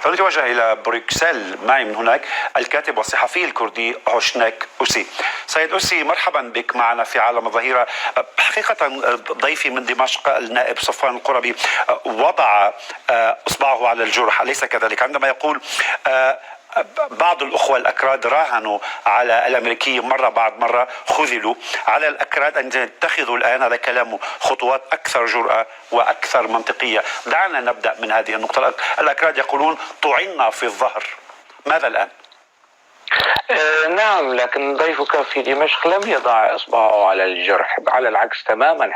فنتوجه إلى بروكسل. معي من هناك الكاتب والصحفي الكردي هوشناك أوسي. سيد أوسي، مرحبا بك معنا في عالم الظهيرة. حقيقة ضيفي من دمشق النائب صفوان القربي وضع إصبعه على الجرح، أليس كذلك، عندما يقول بعض الأخوة الأكراد راهنوا على الأمريكيين مرة بعد مرة، خذلوا على الأكراد أن يتخذوا الآن، هذا كلامه، خطوات أكثر جرأة وأكثر منطقية. دعنا نبدأ من هذه النقطة. الأكراد يقولون طعنا في الظهر، ماذا الآن؟ نعم، لكن ضيفك في دمشق لم يضع إصبعه على الجرح، على العكس تماما.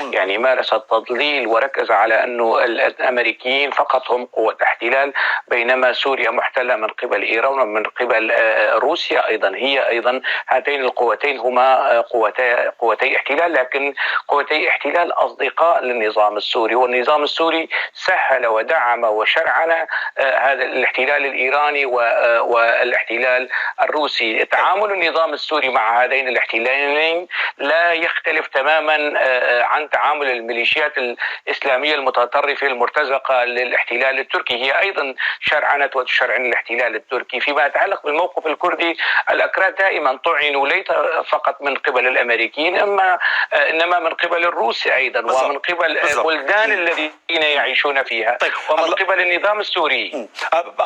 يعني مارس التضليل وركز على أنه الأمريكيين فقط هم قوة احتلال، بينما سوريا محتلة من قبل إيران ومن قبل روسيا أيضا. هي أيضا هاتين القوتين هما قوتي احتلال، لكن قوتي احتلال أصدقاء للنظام السوري، والنظام السوري سهل ودعم وشرعن هذا الاحتلال الإيراني والاحتلال الروسي. تعامل النظام السوري مع هذين الاحتلالين لا يختلف تماما عن تعامل الميليشيات الإسلامية المتطرفة المرتزقة للاحتلال التركي. هي أيضا شرعنت وتشرعن الاحتلال التركي. فيما يتعلق بالموقف الكردي، الأكراد دائما طعنوا ليس فقط من قبل الأمريكيين إنما من قبل الروس أيضا، ومن قبل البلدان الذين يعيشون فيها، ومن قبل النظام السوري.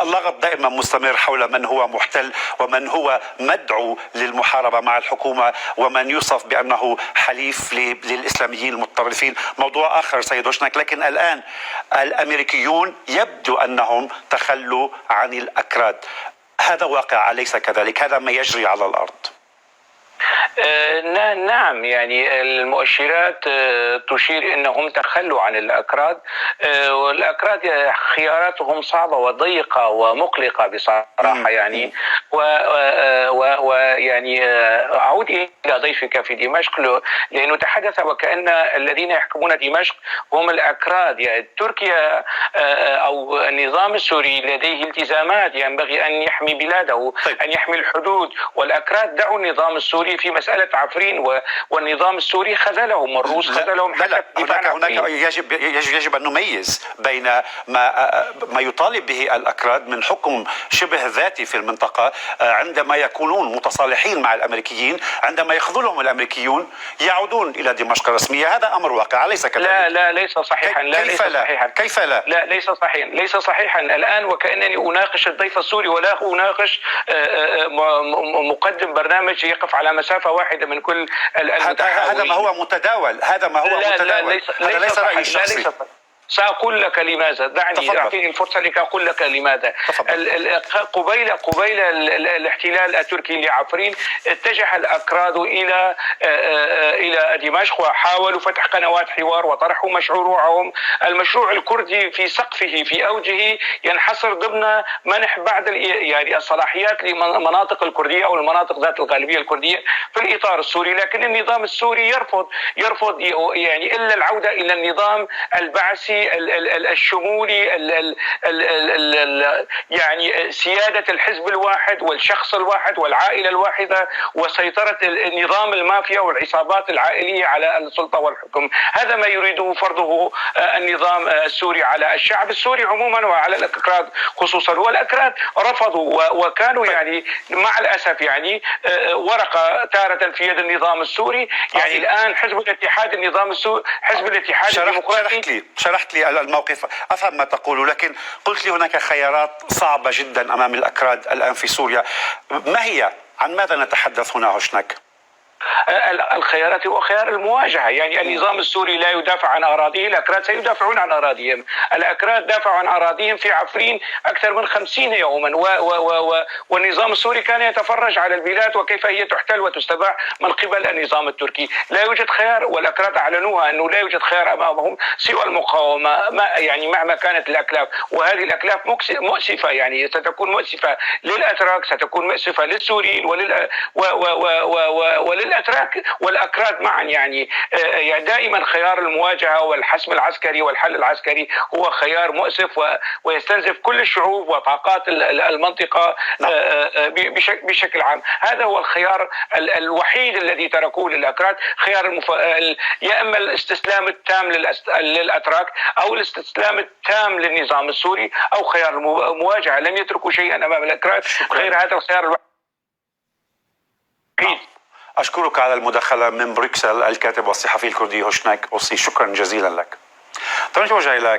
اللغط دائما مستمر حول من هو محتل ومن هو مدعو للمحاربة مع الحكومة ومن يوصف بأنه حليف للإسلاميين المتطرفين، موضوع آخر سيد هوشناك. لكن الآن الأمريكيون يبدو أنهم تخلوا عن الأكراد، هذا واقع أليس كذلك؟ هذا ما يجري على الأرض. نعم، يعني المؤشرات تشير انهم تخلوا عن الاكراد، والاكراد خياراتهم صعبه وضيقه ومقلقه بصراحه. يعني ويعني اعود الى ضيفك في دمشق، لانه تحدث وكأن الذين يحكمون دمشق هم الاكراد. يعني تركيا او النظام السوري لديه التزامات، ينبغي ان يحمي بلاده، ان يحمي الحدود، والاكراد دعوا النظام السوري في مسألة عفرين، والنظام السوري خذلهم، والروس خذلهم. هناك يجب أن نميز بين ما يطالب به الأكراد من حكم شبه ذاتي في المنطقة عندما يكونون متصالحين مع الأمريكيين، عندما يخذلهم الأمريكيون يعودون إلى دمشق الرسمية. هذا أمر واقع أليس كذلك؟ لا ليس صحيحا. كيف لا؟ لا ليس صحيحا الآن، وكأنني أناقش الضيف السوري ولا أناقش مقدم برنامج يقف على مسافة واحدة من كل المتحاورين. هذا ما هو متداول. هذا ليس رأيي الشخصي. سأقول لك لماذا. دعني أعطيني الفرصة لك أقول لك لماذا. قبيل الاحتلال التركي لعفرين اتجه الأكراد إلى دمشق وحاولوا فتح قنوات حوار وطرحوا مشروعهم. المشروع الكردي في سقفه في أوجه ينحصر ضمن منح بعض يعني الصلاحيات لمناطق الكردية أو المناطق ذات الغالبية الكردية في الإطار السوري، لكن النظام السوري يرفض يعني إلا العودة إلى النظام البعثي الشمولي، يعني سيادة الحزب الواحد والشخص الواحد والعائلة الواحدة وسيطرة النظام المافيا والعصابات العائلية على السلطة والحكم. هذا ما يريده فرضه النظام السوري على الشعب السوري عموما وعلى الأكراد خصوصا. والأكراد رفضوا وكانوا يعني مع الأسف يعني ورقة تارة في يد النظام السوري. يعني الآن حزب الاتحاد النظام السوري، حزب الاتحاد الديمقراطي. شرحت لي الموقف، أفهم ما تقول، لكن قلت لي هناك خيارات صعبة جدا أمام الأكراد الآن في سوريا. ما هي؟ عن ماذا نتحدث هنا هوشناك؟ الخيارات هو خيار المواجهة. يعني النظام السوري لا يدافع عن أراضيه، الأكراد سيدافعون عن أراضيهم. الأكراد دافعوا عن أراضيهم في عفرين أكثر من 50 يوما، والنظام السوري كان يتفرج على البلاد وكيف هي تحتل وتستباح من قبل النظام التركي. لا يوجد خيار، والأكراد أعلنوها أنه لا يوجد خيار أمامهم سوى المقاومة، يعني مهما كانت الأكلاف. وهذه الأكلاف مؤسفة، يعني ستكون مؤسفة للأتراك، ستكون مؤسفة للسوريين ولل والأتراك والأكراد معا. يعني دائما خيار المواجهة والحسم العسكري والحل العسكري هو خيار مؤسف ويستنزف كل الشعوب وطاقات المنطقة بشكل عام. هذا هو الخيار الوحيد الذي تركوه للأكراد، خيار يا إما الاستسلام التام للأتراك أو الاستسلام التام للنظام السوري أو خيار المواجهة. لم يتركوا شيئا أمام الأكراد غير هذا الخيار الوحيد. أشكرك على المداخلة من بروكسل الكاتب والصحفي الكردي هوشناك أوسي، شكرا جزيلا لك. طيب نتوجه إلى